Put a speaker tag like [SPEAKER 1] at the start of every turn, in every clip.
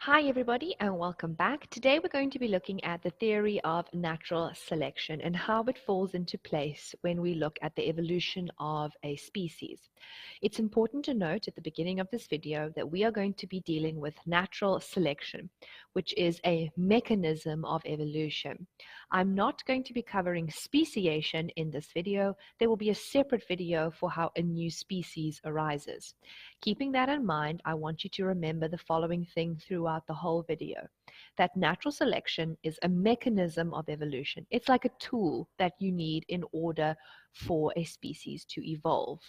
[SPEAKER 1] Hi everybody and welcome back. Today we're going to be looking at the theory of natural selection and how it falls into place when we look at the evolution of a species. It's important to note at the beginning of this video that we are going to be dealing with natural selection, which is a mechanism of evolution. I'm not going to be covering speciation in this video. There will be a separate video for how a new species arises. Keeping that in mind, I want you to remember the following thing throughout the whole video, that natural selection is a mechanism of evolution. It's like a tool that you need in order for a species to evolve.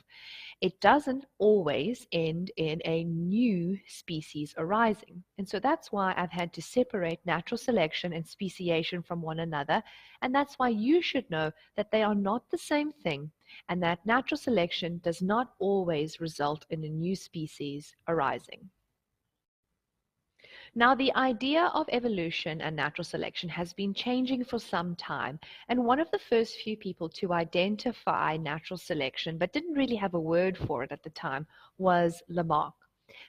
[SPEAKER 1] It doesn't always end in a new species arising. And so that's why I've had to separate natural selection and speciation from one another. And that's why you should know that they are not the same thing and that natural selection does not always result in a new species arising. Now, the idea of evolution and natural selection has been changing for some time, and one of the first few people to identify natural selection, but didn't really have a word for it at the time, was Lamarck.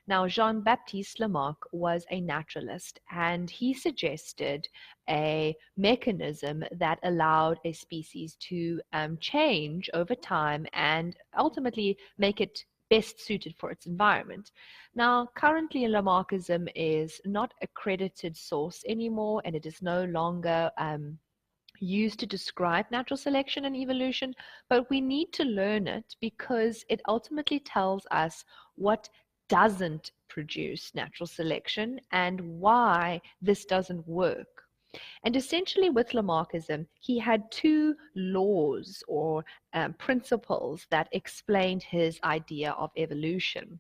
[SPEAKER 1] Now, Jean-Baptiste Lamarck was a naturalist, and he suggested a mechanism that allowed a species to change over time and ultimately make it best suited for its environment. Now, currently Lamarckism is not a credited source anymore, and it is no longer used to describe natural selection and evolution, but we need to learn it because it ultimately tells us what doesn't produce natural selection and why this doesn't work. And essentially with Lamarckism, he had two laws or principles that explained his idea of evolution.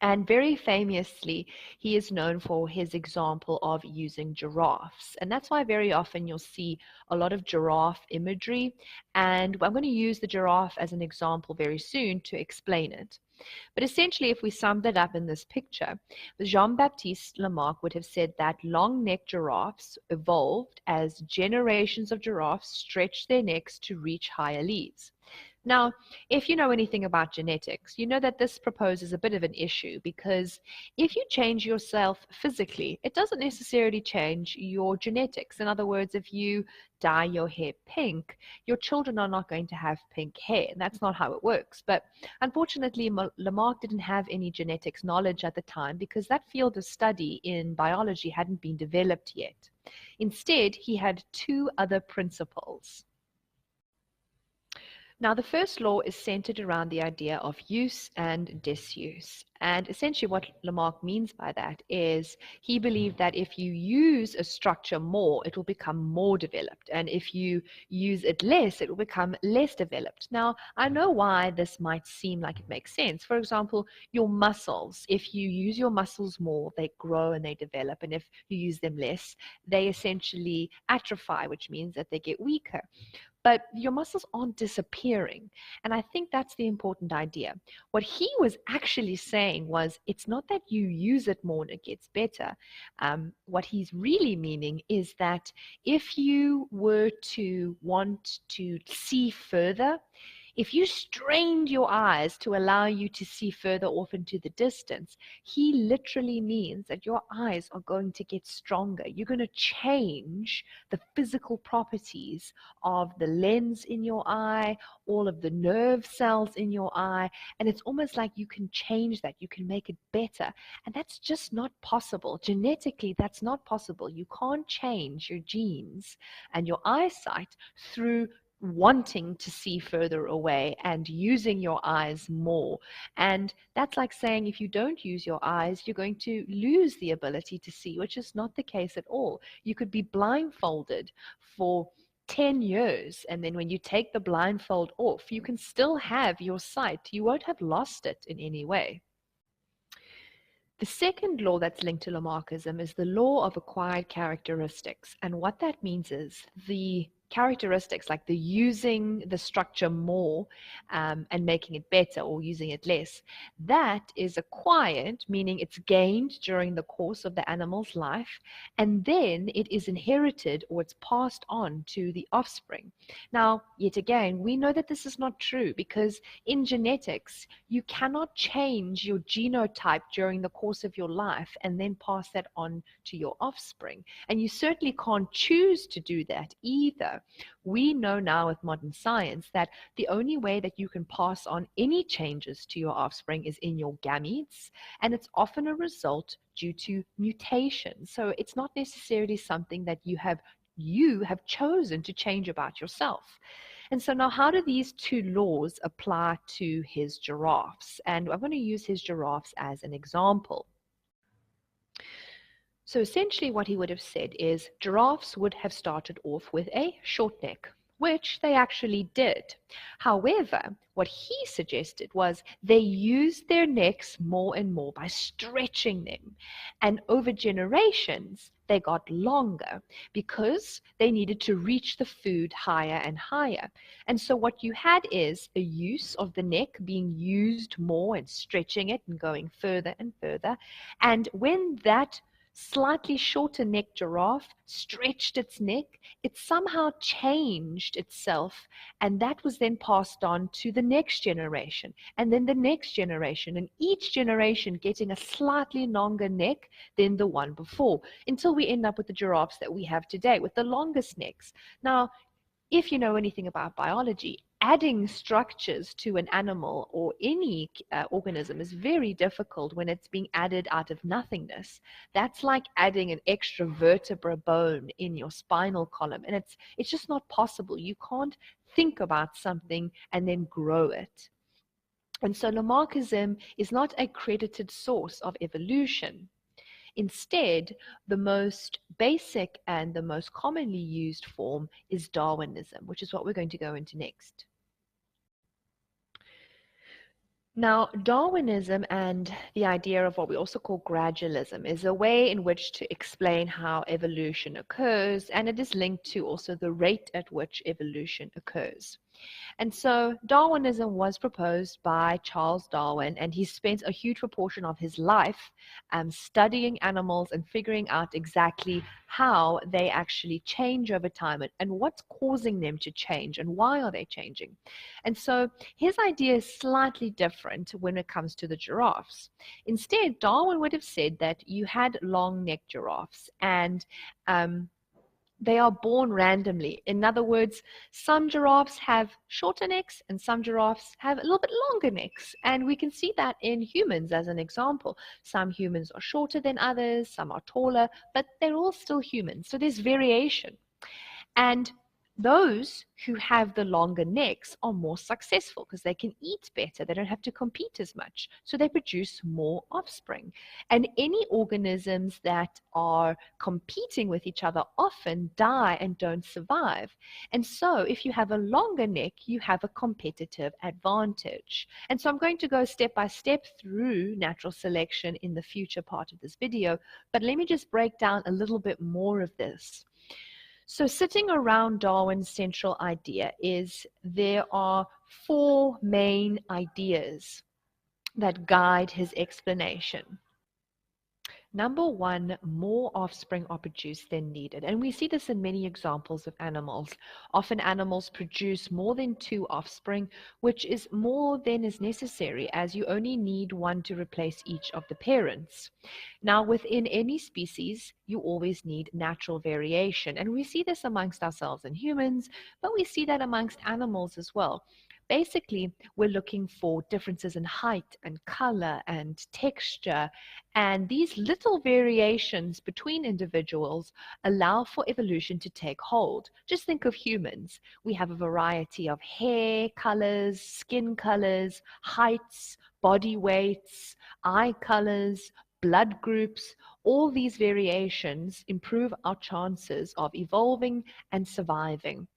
[SPEAKER 1] And very famously, he is known for his example of using giraffes. And that's why very often you'll see a lot of giraffe imagery. And I'm going to use the giraffe as an example very soon to explain it. But essentially, if we summed it up in this picture, Jean-Baptiste Lamarck would have said that long-necked giraffes evolved as generations of giraffes stretched their necks to reach higher leaves. Now, if you know anything about genetics, you know that this proposes a bit of an issue because if you change yourself physically, it doesn't necessarily change your genetics. In other words, if you dye your hair pink, your children are not going to have pink hair. And that's not how it works. But unfortunately, Lamarck didn't have any genetics knowledge at the time because that field of study in biology hadn't been developed yet. Instead, he had two other principles. Now, the first law is centered around the idea of use and disuse. And essentially what Lamarck means by that is he believed that if you use a structure more, it will become more developed. And if you use it less, it will become less developed. Now, I know why this might seem like it makes sense. For example, your muscles, if you use your muscles more, they grow and they develop. And if you use them less, they essentially atrophy, which means that they get weaker. But your muscles aren't disappearing. And I think that's the important idea. What he was actually saying was, it's not that you use it more and it gets better. What he's really meaning is that if you were to want to see further, if you strained your eyes to allow you to see further off into the distance, he literally means that your eyes are going to get stronger. You're going to change the physical properties of the lens in your eye, all of the nerve cells in your eye, and it's almost like you can change that. You can make it better. And that's just not possible. Genetically, that's not possible. You can't change your genes and your eyesight through wanting to see further away and using your eyes more. And that's like saying if you don't use your eyes, you're going to lose the ability to see, which is not the case at all. You could be blindfolded for 10 years, and then when you take the blindfold off, you can still have your sight. You won't have lost it in any way. The second law that's linked to Lamarckism is the law of acquired characteristics. And what that means is the characteristics like the using the structure more and making it better or using it less, that is acquired, meaning it's gained during the course of the animal's life, and then it is inherited or it's passed on to the offspring. Now, yet again, we know that this is not true because in genetics, you cannot change your genotype during the course of your life and then pass that on to your offspring. And you certainly can't choose to do that either. We know now with modern science that the only way that you can pass on any changes to your offspring is in your gametes, and it's often a result due to mutation. So it's not necessarily something that you have chosen to change about yourself. And so now how do these two laws apply to his giraffes? And I'm going to use his giraffes as an example. So essentially what he would have said is giraffes would have started off with a short neck, which they actually did. However, what he suggested was they used their necks more and more by stretching them. And over generations, they got longer because they needed to reach the food higher and higher. And so what you had is a use of the neck being used more and stretching it and going further and further. And when that slightly shorter neck giraffe stretched its neck, it somehow changed itself, and that was then passed on to the next generation, and then the next generation, and each generation getting a slightly longer neck than the one before, until we end up with the giraffes that we have today with the longest necks. Now, if you know anything about biology, adding structures to an animal or any organism is very difficult when it's being added out of nothingness. That's like adding an extra vertebra bone in your spinal column, and it's just not possible. You can't think about something and then grow it. And so Lamarckism is not a credited source of evolution. Instead, the most basic and the most commonly used form is Darwinism, which is what we're going to go into next. Now, Darwinism and the idea of what we also call gradualism is a way in which to explain how evolution occurs, and it is linked to also the rate at which evolution occurs. And so Darwinism was proposed by Charles Darwin, and he spent a huge proportion of his life studying animals and figuring out exactly how they actually change over time and what's causing them to change and why are they changing. And so his idea is slightly different when it comes to the giraffes. Instead, Darwin would have said that you had long-necked giraffes, and they are born randomly. In other words, some giraffes have shorter necks and some giraffes have a little bit longer necks. And we can see that in humans as an example. Some humans are shorter than others, some are taller, but they're all still humans. So there's variation. And those who have the longer necks are more successful because they can eat better. They don't have to compete as much. So they produce more offspring. And any organisms that are competing with each other often die and don't survive. And so if you have a longer neck, you have a competitive advantage. And so I'm going to go step by step through natural selection in the future part of this video. But let me just break down a little bit more of this. So sitting around Darwin's central idea is there are four main ideas that guide his explanation. Number one, more offspring are produced than needed. And we see this in many examples of animals. Often animals produce more than 2 offspring, which is more than is necessary, as you only need one to replace each of the parents. Now, within any species, you always need natural variation. And we see this amongst ourselves and humans, but we see that amongst animals as well. Basically, we're looking for differences in height and color and texture, and these little variations between individuals allow for evolution to take hold. Just think of humans. We have a variety of hair colors, skin colors, heights, body weights, eye colors, blood groups. All these variations improve our chances of evolving and surviving.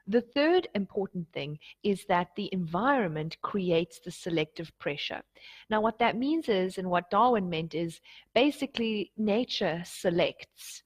[SPEAKER 1] The third important thing is that the environment creates the selective pressure. Now, what that means is, and what Darwin meant is, basically nature selects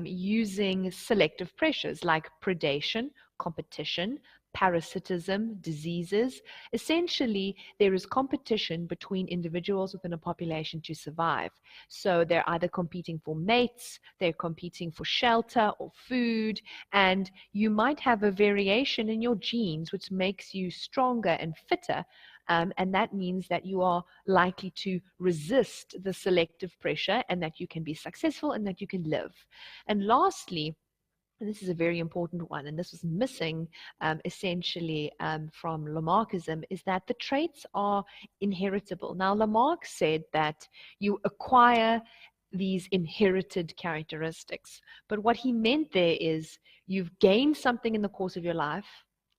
[SPEAKER 1] using selective pressures like predation, competition, parasitism, diseases. Essentially, there is competition between individuals within a population to survive. So they're either competing for mates, they're competing for shelter or food, and you might have a variation in your genes which makes you stronger and fitter. And that means that you are likely to resist the selective pressure and that you can be successful and that you can live. And lastly, and this is a very important one, and this was missing essentially from Lamarckism, is that the traits are inheritable. Now, Lamarck said that you acquire these inherited characteristics, but what he meant there is you've gained something in the course of your life,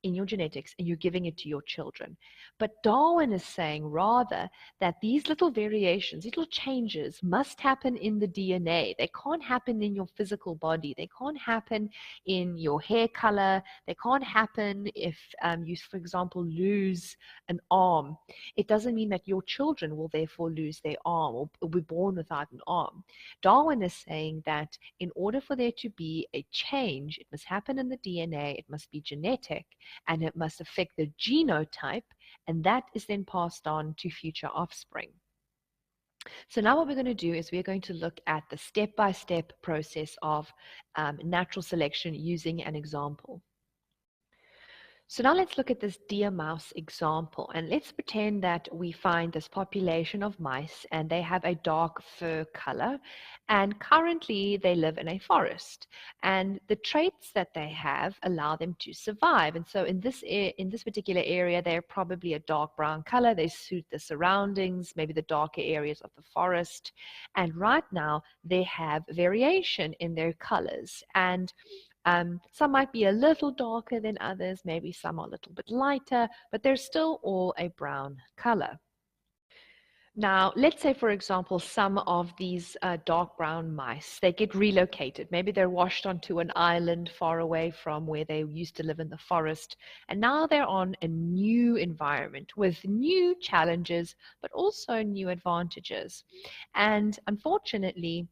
[SPEAKER 1] in your genetics, and you're giving it to your children. But Darwin is saying rather that these little variations, little changes must happen in the DNA. They can't happen in your physical body. They can't happen in your hair color. They can't happen if you, for example, lose an arm. It doesn't mean that your children will therefore lose their arm or be born without an arm. Darwin is saying that in order for there to be a change, it must happen in the DNA, it must be genetic, and it must affect the genotype, and that is then passed on to future offspring. So now what we're going to do is we're going to look at the step-by-step process of natural selection using an example. So now let's look at this deer mouse example, and let's pretend that we find this population of mice and they have a dark fur color, and currently they live in a forest, and the traits that they have allow them to survive. And so in this particular area, they're probably a dark brown color. They suit the surroundings, maybe the darker areas of the forest, and right now they have variation in their colors, and some might be a little darker than others, maybe some are a little bit lighter, but they're still all a brown color. Now, let's say, for example, some of these dark brown mice, they get relocated. Maybe they're washed onto an island far away from where they used to live in the forest, and now they're on a new environment with new challenges, but also new advantages. And unfortunately,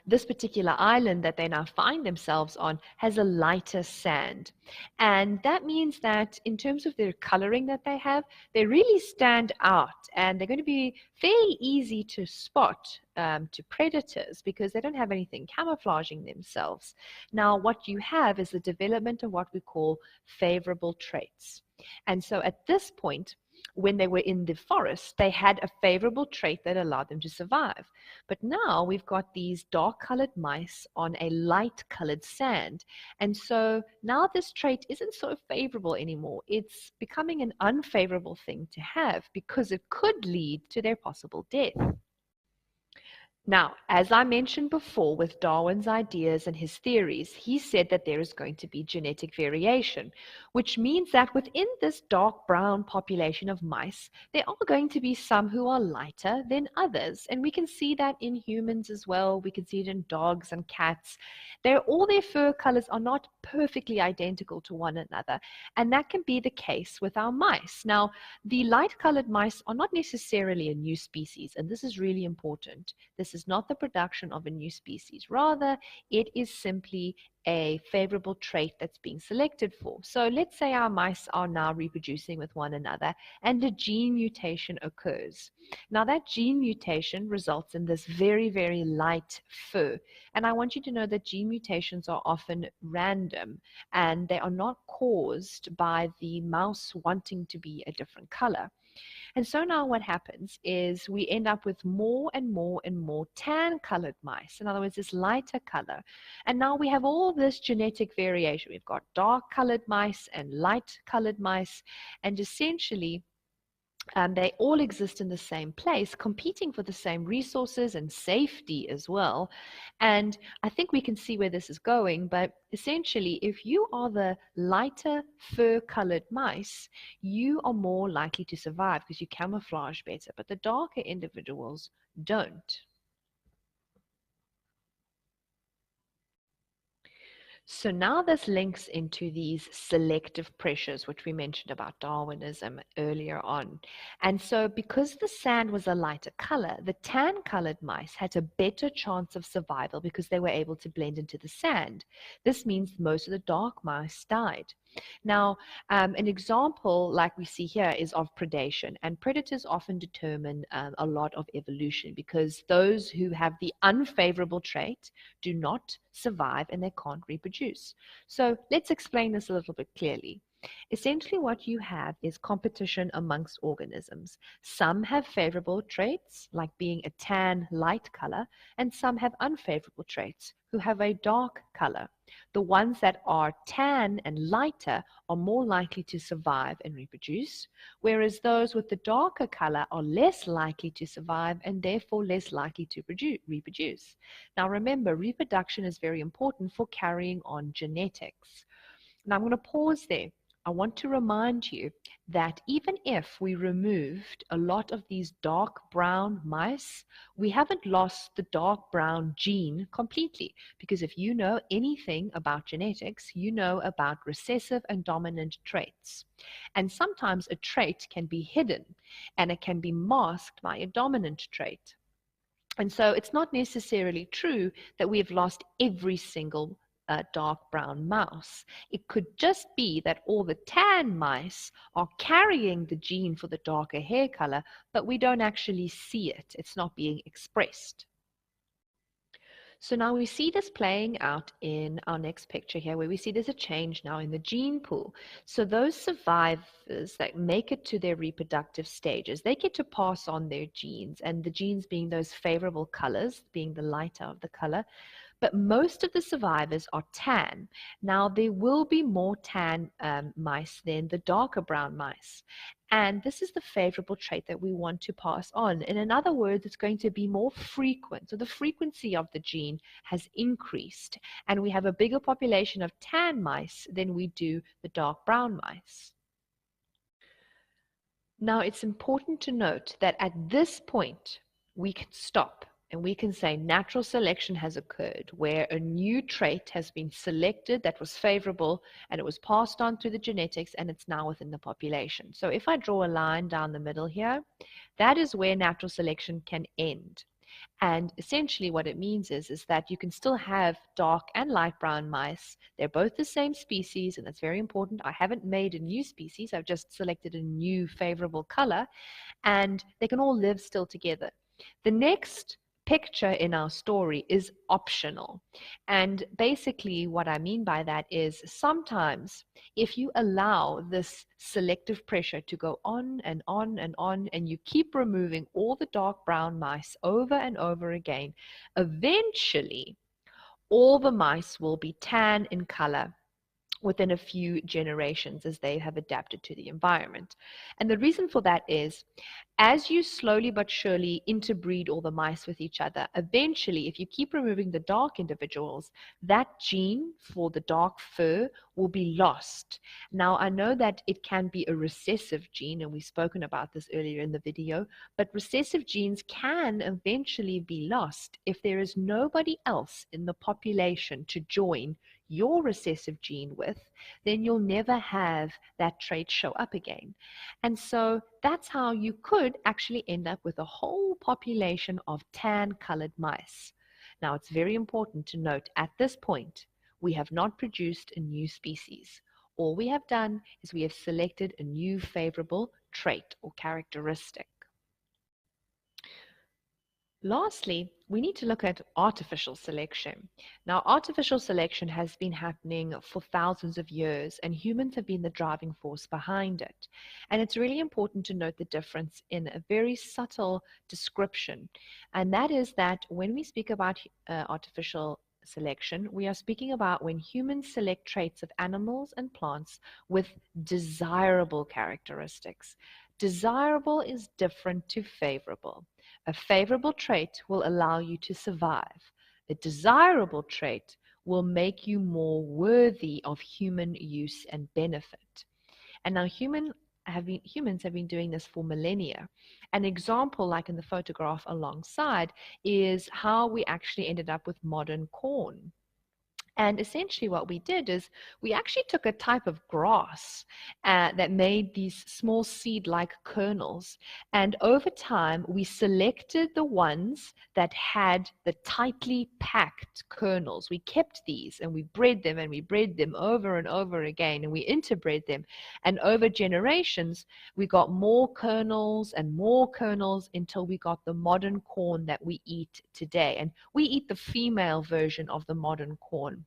[SPEAKER 1] this particular island that they now find themselves on has a lighter sand. And that means that in terms of their coloring that they have, they really stand out, and they're going to be fairly easy to spot to predators because they don't have anything camouflaging themselves. Now, what you have is the development of what we call favorable traits. And so at this point, when they were in the forest, they had a favorable trait that allowed them to survive. But now we've got these dark-colored mice on a light-colored sand. And so now this trait isn't so favorable anymore. It's becoming an unfavorable thing to have because it could lead to their possible death. Now, as I mentioned before with Darwin's ideas and his theories, he said that there is going to be genetic variation, which means that within this dark brown population of mice, there are going to be some who are lighter than others. And we can see that in humans as well. We can see it in dogs and cats. All their fur colors are not perfectly identical to one another. And that can be the case with our mice. Now, the light-colored mice are not necessarily a new species, and this is really important. This is not the production of a new species. Rather, it is simply a favorable trait that's being selected for. So let's say our mice are now reproducing with one another and a gene mutation occurs. Now that gene mutation results in this very, very light fur. And I want you to know that gene mutations are often random and they are not caused by the mouse wanting to be a different color. And so now what happens is we end up with more and more and more tan-colored mice. In other words, this lighter color. And now we have all this genetic variation. We've got dark-colored mice and light-colored mice. And essentially, they all exist in the same place, competing for the same resources and safety as well. And I think we can see where this is going, but essentially, if you are the lighter fur-colored mice, you are more likely to survive because you camouflage better, but the darker individuals don't. So now this links into these selective pressures, which we mentioned about Darwinism earlier on. And so because the sand was a lighter color, the tan-colored mice had a better chance of survival because they were able to blend into the sand. This means most of the dark mice died. Now, an example like we see here is of predation, and predators often determine a lot of evolution because those who have the unfavorable trait do not survive and they can't reproduce. So let's explain this a little bit clearly. Essentially, what you have is competition amongst organisms. Some have favorable traits, like being a tan light color, and some have unfavorable traits, who have a dark color. The ones that are tan and lighter are more likely to survive and reproduce, whereas those with the darker color are less likely to survive and therefore less likely to reproduce. Now remember, reproduction is very important for carrying on genetics. Now I'm going to pause there. I want to remind you that even if we removed a lot of these dark brown mice, we haven't lost the dark brown gene completely. Because if you know anything about genetics, you know about recessive and dominant traits. And sometimes a trait can be hidden and it can be masked by a dominant trait. And so it's not necessarily true that we have lost every single dark brown mouse. It could just be that all the tan mice are carrying the gene for the darker hair color, but we don't actually see it. It's not being expressed. So now we see this playing out in our next picture here, where we see there's a change now in the gene pool. So those survivors that make it to their reproductive stages, they get to pass on their genes, and the genes being those favorable colors, being the lighter of the color. But most of the survivors are tan. Now, there will be more tan mice than the darker brown mice. And this is the favorable trait that we want to pass on. And in other words, it's going to be more frequent. So the frequency of the gene has increased. And we have a bigger population of tan mice than we do the dark brown mice. Now, it's important to note that at this point, we can stop and we can say natural selection has occurred, where a new trait has been selected that was favorable and it was passed on through the genetics and it's now within the population. So if I draw a line down the middle here, that is where natural selection can end. And essentially what it means is that you can still have dark and light brown mice. They're both the same species, and that's very important. I haven't made a new species. I've just selected a new favorable color, and they can all live still together. The next picture in our story is optional. And basically what I mean by that is sometimes if you allow this selective pressure to go on and on and on, and you keep removing all the dark brown mice over and over again, eventually all the mice will be tan in color within a few generations as they have adapted to the environment. And the reason for that is, as you slowly but surely interbreed all the mice with each other, eventually, if you keep removing the dark individuals, that gene for the dark fur will be lost. Now, I know that it can be a recessive gene, and we've spoken about this earlier in the video, but recessive genes can eventually be lost if there is nobody else in the population to join your recessive gene with, then you'll never have that trait show up again. And so that's how you could actually end up with a whole population of tan-colored mice. Now, it's very important to note at this point, we have not produced a new species. All we have done is we have selected a new favorable trait or characteristic. Lastly, we need to look at artificial selection. Now, artificial selection has been happening for thousands of years, and humans have been the driving force behind it. And it's really important to note the difference in a very subtle description, and that is that when we speak about artificial selection, we are speaking about when humans select traits of animals and plants with desirable characteristics. Desirable is different to favorable. A favorable trait will allow you to survive. A desirable trait will make you more worthy of human use and benefit. And now humans have been doing this for millennia. An example, like in the photograph alongside, is how we actually ended up with modern corn. And essentially what we did is we actually took a type of grass that made these small seed-like kernels. And over time, we selected the ones that had the tightly packed kernels. We kept these and we bred them, and we bred them over and over again, and we interbred them. And over generations, we got more kernels and more kernels until we got the modern corn that we eat today. And we eat the female version of the modern corn.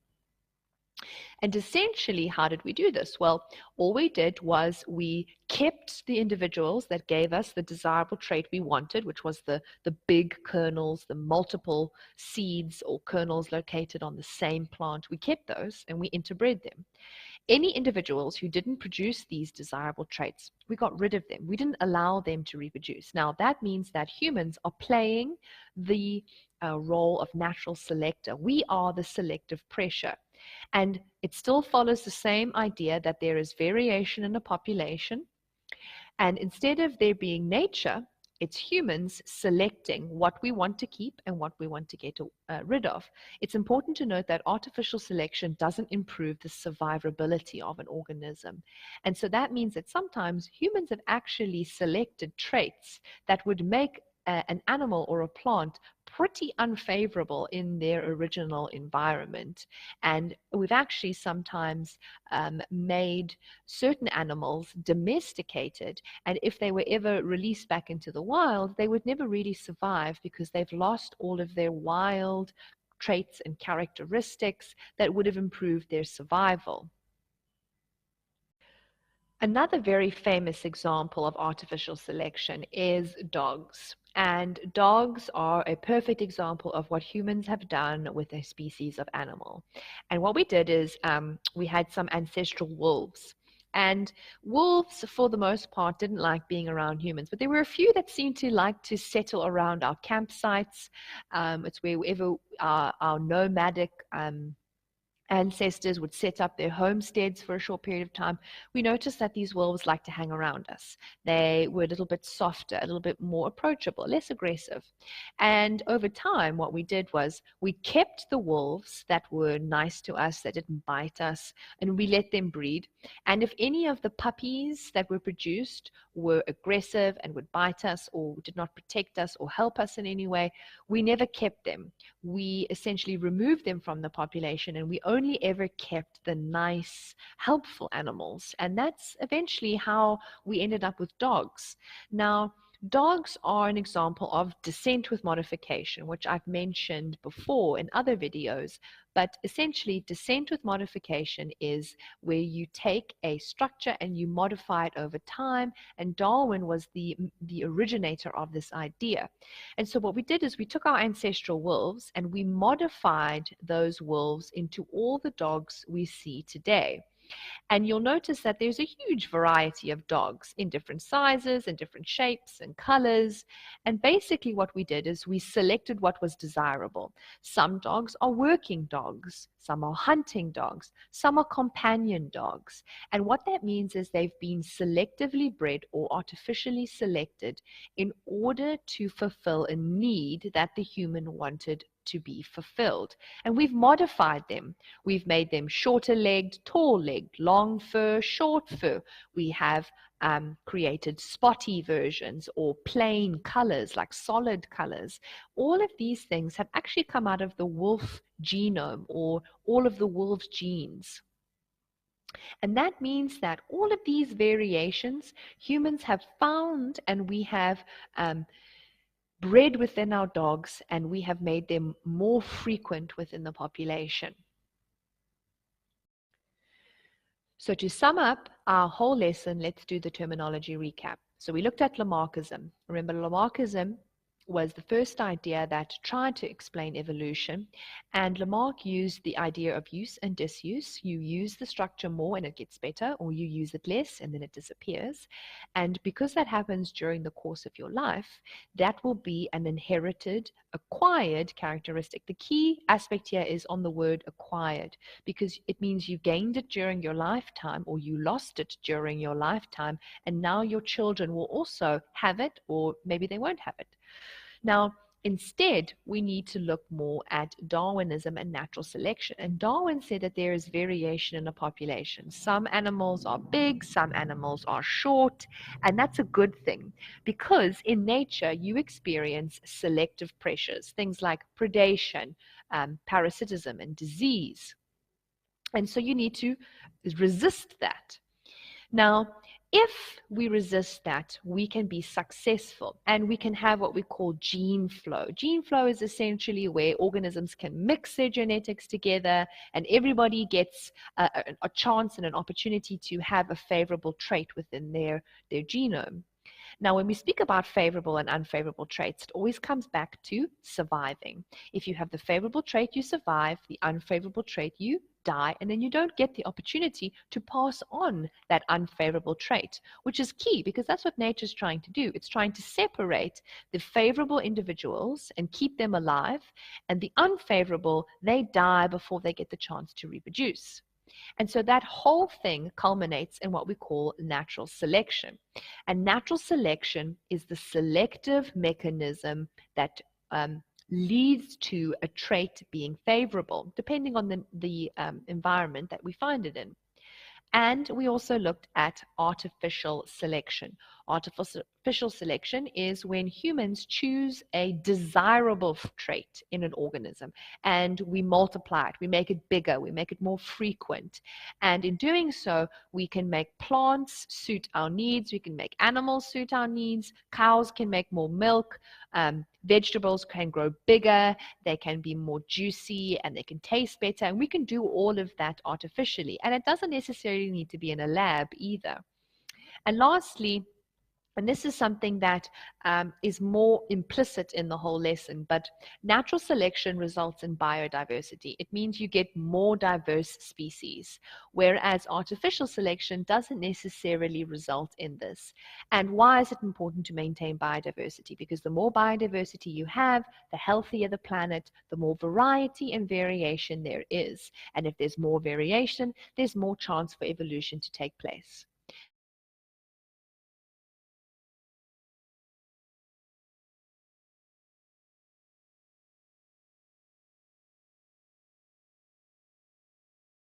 [SPEAKER 1] And essentially, how did we do this? Well, all we did was we kept the individuals that gave us the desirable trait we wanted, which was the big kernels, the multiple seeds or kernels located on the same plant. We kept those and we interbred them. Any individuals who didn't produce these desirable traits, we got rid of them. We didn't allow them to reproduce. Now, that means that humans are playing the role of natural selector. We are the selective pressure. And it still follows the same idea that there is variation in the population. And instead of there being nature, it's humans selecting what we want to keep and what we want to get rid of. It's important to note that artificial selection doesn't improve the survivability of an organism. And so that means that sometimes humans have actually selected traits that would make an animal or a plant pretty unfavorable in their original environment. And we've actually sometimes made certain animals domesticated, and if they were ever released back into the wild, they would never really survive because they've lost all of their wild traits and characteristics that would have improved their survival. Another very famous example of artificial selection is dogs. And dogs are a perfect example of what humans have done with a species of animal. And what we did is we had some ancestral wolves. And wolves, for the most part, didn't like being around humans, but there were a few that seemed to like to settle around our campsites. It's wherever our nomadic ancestors would set up their homesteads for a short period of time. We noticed that these wolves like to hang around us. They were a little bit softer, a little bit more approachable, less aggressive. And over time, what we did was we kept the wolves that were nice to us, that didn't bite us, and we let them breed. And if any of the puppies that were produced were aggressive and would bite us or did not protect us or help us in any way, we never kept them. We essentially removed them from the population, and we only ever kept the nice, helpful animals. And that's eventually how we ended up with dogs. Now, dogs are an example of descent with modification, which I've mentioned before in other videos. But essentially, descent with modification is where you take a structure and you modify it over time. And Darwin was the originator of this idea. And so what we did is we took our ancestral wolves and we modified those wolves into all the dogs we see today. And you'll notice that there's a huge variety of dogs in different sizes and different shapes and colors. And basically what we did is we selected what was desirable. Some dogs are working dogs, some are hunting dogs, some are companion dogs. And what that means is they've been selectively bred or artificially selected in order to fulfill a need that the human wanted to be fulfilled. And we've modified them. We've made them shorter legged, tall legged, long fur, short fur. We have created spotty versions or plain colors, like solid colors. All of these things have actually come out of the wolf genome or all of the wolf's genes. And that means that all of these variations humans have found, and we have bred within our dogs, and we have made them more frequent within the population. So to sum up our whole lesson, let's do the terminology recap. So we looked at Lamarckism. Remember, Lamarckism was the first idea that tried to explain evolution, and Lamarck used the idea of use and disuse. You use the structure more and it gets better, or you use it less and then it disappears. And because that happens during the course of your life, that will be an inherited, acquired characteristic. The key aspect here is on the word acquired, because it means you gained it during your lifetime or you lost it during your lifetime, and now your children will also have it, or maybe they won't have it. Now, Instead, we need to look more at Darwinism and natural selection. And Darwin said that there is variation in a population. Some animals are big, some animals are short, and that's a good thing because in nature you experience selective pressures, things like predation, parasitism, and disease. And so you need to resist that. Now, if we resist that, we can be successful and we can have what we call gene flow. Gene flow is essentially where organisms can mix their genetics together and everybody gets a chance and an opportunity to have a favorable trait within their genome. Now, when we speak about favorable and unfavorable traits, it always comes back to surviving. If you have the favorable trait, you survive. The unfavorable trait, you die, and then you don't get the opportunity to pass on that unfavorable trait, which is key because that's what nature's trying to do. It's trying to separate the favorable individuals and keep them alive, and the unfavorable, they die before they get the chance to reproduce. And so that whole thing culminates in what we call natural selection. And natural selection is the selective mechanism that leads to a trait being favorable, depending on the environment that we find it in. And we also looked at artificial selection. Artificial selection is when humans choose a desirable trait in an organism and we multiply it, we make it bigger, we make it more frequent. And in doing so, we can make plants suit our needs, we can make animals suit our needs, cows can make more milk, vegetables can grow bigger, they can be more juicy, and they can taste better. And we can do all of that artificially. And it doesn't necessarily need to be in a lab either. And lastly, and this is something that is more implicit in the whole lesson, but natural selection results in biodiversity. It means you get more diverse species, whereas artificial selection doesn't necessarily result in this. And why is it important to maintain biodiversity? Because the more biodiversity you have, the healthier the planet, the more variety and variation there is. And if there's more variation, there's more chance for evolution to take place.